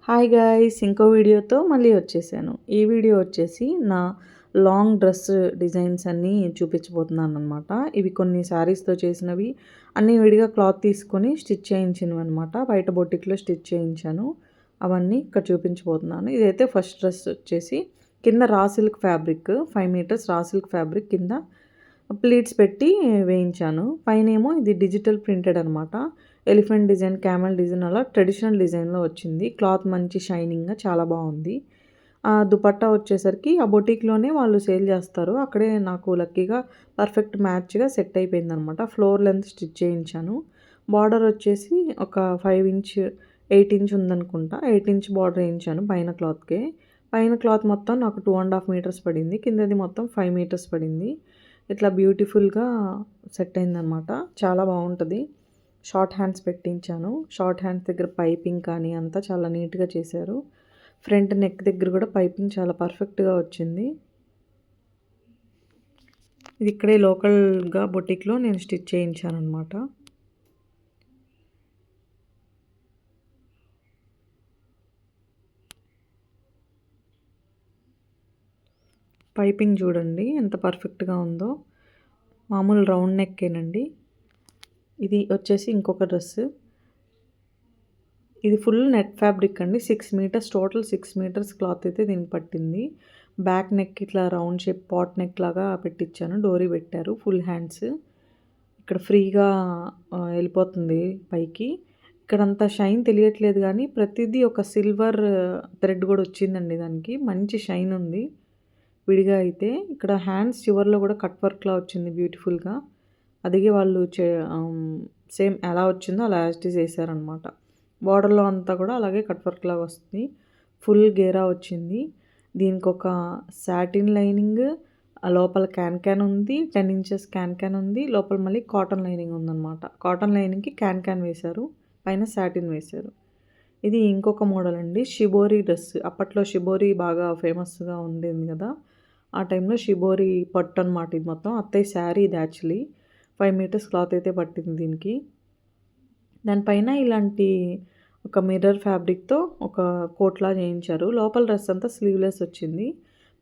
Hi guys! ఇంకో వీడియోతో మళ్ళీ వచ్చేసాను. ఈ వీడియో వచ్చేసి నా లాంగ్ డ్రెస్ డిజైన్స్ అన్నీ చూపించబోతున్నాననమాట. ఇవి కొన్ని శారీస్‌తో చేసినవి. అన్నీ విడిగా క్లాత్ తీసుకొని స్టిచ్ చేయించినవనమాట. బయట బొటిక్‌లో స్టిచ్ చేయించాను. అవన్నీ ఇక్కడ చూపించబోతున్నాను. ఇదైతే ఫస్ట్ డ్రెస్ వచ్చేసి కింద raw silk fabric 5 metres raw silk fabric కింద ప్లీట్స్ పెట్టి వేయించాను. పైనేమో ఇది డిజిటల్ ప్రింటెడ్ అనమాట. ఎలిఫెంట్ డిజైన్, క్యామెల్ డిజైన్ అలా ట్రెడిషనల్ డిజైన్‌లో వచ్చింది. క్లాత్ మంచి షైనింగ్‌గా చాలా బాగుంది. దుపట్టా వచ్చేసరికి ఆ బొటిక్‌లోనే వాళ్ళు సేల్ చేస్తారు. అక్కడే నాకు లక్కీగా పర్ఫెక్ట్ మ్యాచ్‌గా సెట్ అయిపోయిందనమాట. ఫ్లోర్ లెంత్ స్టిచ్ చేయించాను. బార్డర్ వచ్చేసి ఒక 5 ఇంచ్, 8 ఇంచ్ ఉందనుకుంటా. 8 ఇంచ్ బార్డర్ వేయించాను పైన క్లాత్‌కే. పైన క్లాత్ మొత్తం నాకు 2½ మీటర్స్ పడింది. కిందది మొత్తం 5 మీటర్స్ పడింది. ఇట్లా బ్యూటిఫుల్‌గా సెట్ అయిందనమాట. చాలా బాగుంటది. షార్ట్ హ్యాండ్స్ పెట్టించాను. షార్ట్ హ్యాండ్స్ దగ్గర పైపింగ్ కానీ అంతా చాలా నీట్‌గా చేశారు. ఫ్రంట్ నెక్ దగ్గర కూడా పైపింగ్ చాలా పర్ఫెక్ట్‌గా వచ్చింది. ఇది ఇక్కడే లోకల్‌గా బొటిక్‌లో నేను స్టిచ్ చేయించాననమాట. పైపింగ్ చూడండి ఎంత పర్ఫెక్ట్‌గా ఉందో. మామూలు రౌండ్ నెక్కేనండి. ఇది వచ్చేసి ఇంకొక డ్రెస్. ఇది ఫుల్ నెట్ ఫ్యాబ్రిక్ అండి. 6 మీటర్స్ టోటల్ 6 మీటర్స్ క్లాత్ అయితే దీనికి పట్టింది. బ్యాక్ నెక్ ఇట్లా రౌండ్ షేప్ పాట్ నెక్ లాగా పెట్టించాను. డోరీ పెట్టారు. Full hands. ఇక్కడ ఫ్రీగా వెళ్ళిపోతుంది పైకి. ఇక్కడంత షైన్ తెలియట్లేదు కానీ ప్రతిదీ ఒక సిల్వర్ థ్రెడ్ కూడా వచ్చిందండి దానికి. మంచి షైన్ ఉంది విడిగా అయితే. ఇక్కడ హ్యాండ్స్ చివర్లో కూడా కట్ వర్క్‌లా వచ్చింది బ్యూటిఫుల్‌గా. అది వాళ్ళు సేమ్ ఎలా వచ్చిందో అలా యాజ్ ఇట్ ఈజ్ వేసారనమాట. బార్డర్‌లో అంతా కూడా అలాగే కట్ వర్క్ లాగా వస్తుంది. ఫుల్ గేరా వచ్చింది. దీనికొక సాటిన్ లైనింగ్, లోపల క్యాన్ ఉంది. 10 ఇంచెస్ క్యాన్ ఉంది. లోపల మళ్ళీ కాటన్ లైనింగ్ ఉందనమాట. కాటన్ లైనింగ్‌కి క్యాన్ వేశారు. పైన సాటిన్ వేశారు. ఇది ఇంకొక మోడల్ అండి. Shibori dress. అప్పట్లో షిబోరి బాగా ఫేమస్‌గా ఉండేది కదా! ఆ టైంలో షిబోరి పట్టు అనమాట ఇది మొత్తం. అత్తయ్య శారీ ఇది యాక్చువల్లీ. 5 మీటర్స్ క్లాత్ అయితే పట్టింది దీనికి. దానిపైన ఇలాంటి ఒక మిర్రర్ ఫ్యాబ్రిక్‌తో ఒక కోట్‌లా చేయించారు. లోపల డ్రెస్ అంతా స్లీవ్‌లెస్ వచ్చింది.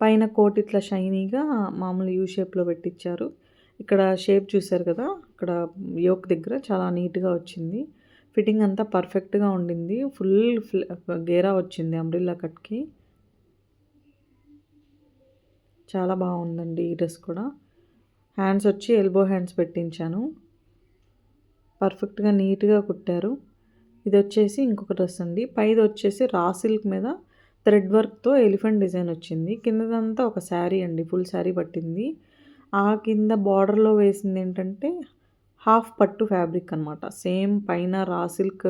పైన కోట్ ఇట్లా షైనీగా మామూలు యూ షేప్‌లో పెట్టించారు. ఇక్కడ షేప్ చూసారు కదా! ఇక్కడ యోక్ దగ్గర చాలా నీట్‌గా వచ్చింది. ఫిట్టింగ్ అంతా పర్ఫెక్ట్‌గా ఉండింది. ఫుల్ గేరా వచ్చింది అంబ్రెల్లా కట్‌కి. చాలా బాగుందండి ఈ డ్రెస్ కూడా. హ్యాండ్స్ వచ్చి ఎల్బో హ్యాండ్స్ పెట్టించాను. పర్ఫెక్ట్‌గా నీట్‌గా కుట్టారు. ఇది వచ్చేసి ఇంకొక డ్రెస్ అండి. పైది వచ్చేసి రా సిల్క్ మీద థ్రెడ్ వర్క్‌తో ఎలిఫెంట్ డిజైన్ వచ్చింది. కిందదంతా ఒక శారీ అండి. ఫుల్ శారీ పట్టింది. ఆ కింద బార్డర్‌లో వేసింది ఏంటంటే హాఫ్ పట్టు ఫ్యాబ్రిక్ అనమాట. సేమ్ పైన రా సిల్క్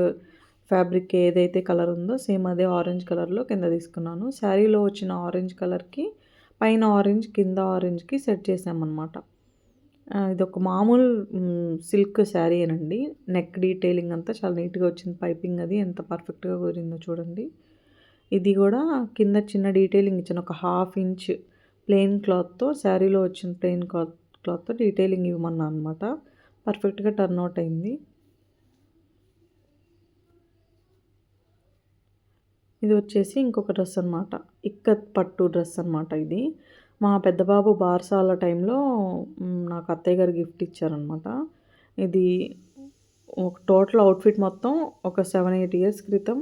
ఫ్యాబ్రిక్ ఏదైతే కలర్ ఉందో సేమ్ అదే ఆరెంజ్ కలర్‌లో కింద తీసుకున్నాను. శారీలో వచ్చిన ఆరెంజ్ కలర్‌కి పైన ఆరెంజ్, కింద ఆరెంజ్‌కి సెట్ చేశామన్నమాట. ఇదొక మామూలు సిల్క్ శారీయేనండి. నెక్ డీటెయిలింగ్ అంతా చాలా నీట్‌గా వచ్చింది. పైపింగ్ అది ఎంత పర్ఫెక్ట్‌గా కుదిరిందో చూడండి. ఇది కూడా కింద చిన్న డీటెయిలింగ్ ఇచ్చాను. ఒక హాఫ్ ఇంచ్ ప్లెయిన్ క్లాత్‌తో శారీలో వచ్చిన ప్లెయిన్ క్లాత్‌తో డీటెయిలింగ్ ఇవ్వమన్నా అనమాట. పర్ఫెక్ట్‌గా టర్న్ అవుట్ అయింది. ఇది వచ్చేసి ఇంకొక డ్రెస్ అనమాట. ఇక్కత్ పట్టు డ్రెస్ అనమాట ఇది. మా పెద్ద బాబు బారసాల టైంలో నాకు అత్తయ్య గారు గిఫ్ట్ ఇచ్చారనమాట. ఇది ఒక టోటల్ అవుట్‌ఫిట్ మొత్తం ఒక 7, 8 ఇయర్స్ క్రితం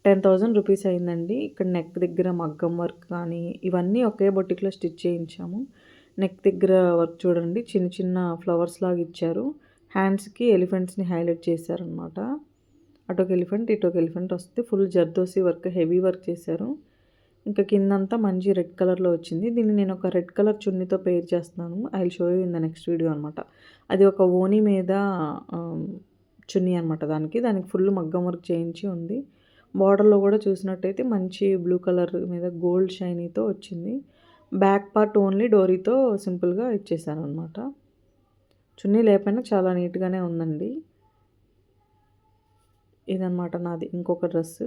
10,000 రూపీస్ అయిందండి. ఇక్కడ నెక్ దగ్గర మగ్గం వర్క్ కానీ ఇవన్నీ ఒకే బొటిక్‌లో స్టిచ్ చేయించాము. నెక్ దగ్గర వర్క్ చూడండి చిన్న చిన్న ఫ్లవర్స్ లాగా ఇచ్చారు. హ్యాండ్స్‌కి ఎలిఫెంట్స్‌ని హైలైట్ చేశారనమాట. అటొక ఎలిఫెంట్, ఇటొక ఎలిఫెంట్ వస్తే full zardozi work, heavy work చేశారు. ఇంకా కిందంతా మంచి రెడ్ కలర్‌లో వచ్చింది. దీన్ని నేను ఒక రెడ్ కలర్ చున్నీతో పెయిర్ చేస్తున్నాను. I will show you in the next video అనమాట. అది ఒక ఓణి మీద చున్నీ అనమాట దానికి. దానికి ఫుల్ మగ్గం వర్క్ చేయించి ఉంది. బార్డర్‌లో కూడా చూసినట్టయితే మంచి బ్లూ కలర్ మీద గోల్డ్ షైనీతో వచ్చింది. బ్యాక్ పార్ట్ ఓన్లీ డోరీతో సింపుల్‌గా ఇచ్చేసాననమాట. చున్నీ లేకపోయినా చాలా నీట్‌గానే ఉందండి. ఇదనమాట నాది ఇంకొక డ్రెస్సు.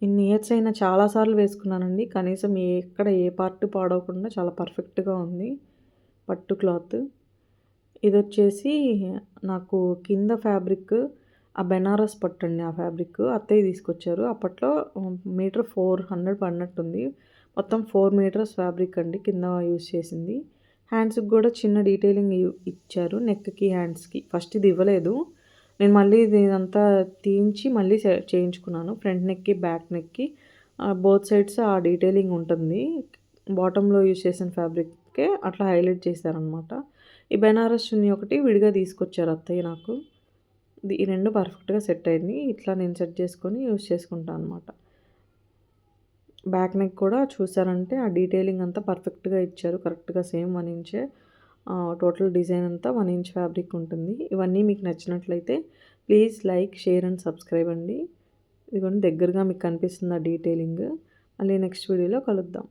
ఇన్ని ఇయర్స్ అయినా చాలా సార్లు వేసుకున్నానండి. కనీసం ఎక్కడ ఏ పార్ట్ పాడవకుండా చాలా పర్ఫెక్ట్‌గా ఉంది పట్టు క్లాత్. ఇదొచ్చేసి నాకు కింద ఫ్యాబ్రిక్ ఆ బెనారస్ పట్టండి ఆ ఫ్యాబ్రిక్ అత్తయ్య తీసుకొచ్చారు. అప్పట్లో మీటర్ 400 పడినట్టుంది. మొత్తం 4 మీటర్స్ ఫ్యాబ్రిక్ అండి కింద యూజ్ చేసింది. హ్యాండ్స్‌కి గూడా చిన్న డీటెయిలింగ్ ఇచ్చారు నెక్‌కి, హ్యాండ్స్‌కి. ఫస్ట్ ఇది ఇవ్వలేదు. నేను మళ్ళీ ఇదంతా తీయించి మళ్ళీ చేయించుకున్నాను. ఫ్రంట్ నెక్‌కి, బ్యాక్ నెక్‌కి బోత్ సైడ్స్ ఆ డీటెయిలింగ్ ఉంటుంది. బాటమ్‌లో యూజ్ చేసిన ఫ్యాబ్రిక్కే అట్లా హైలైట్ చేశారనమాట. ఈ బెనారస్ చున్నీ ఒకటి విడిగా తీసుకొచ్చారు అత్తయ్య నాకు. ఈ 2 పర్ఫెక్ట్‌గా సెట్ అయింది. ఇట్లా నేను సెట్ చేసుకొని యూజ్ చేసుకుంటా అనమాట. బ్యాక్ నెక్ కూడా చూసారంటే ఆ డీటెయిలింగ్ అంతా పర్ఫెక్ట్‌గా ఇచ్చారు. కరెక్ట్‌గా సేమ్ 1 ఇంచే టోటల్ డిజైన్ అంతా 1 ఇంచ్ ఫ్యాబ్రిక్ ఉంటుంది. ఇవన్నీ మీకు నచ్చినట్లయితే please like, share and subscribe అండి. ఇదిగోండి దగ్గరగా మీకు కనిపిస్తుంది ఆ డీటెయిలింగ్. మళ్ళీ నెక్స్ట్ వీడియోలో కలుద్దాం.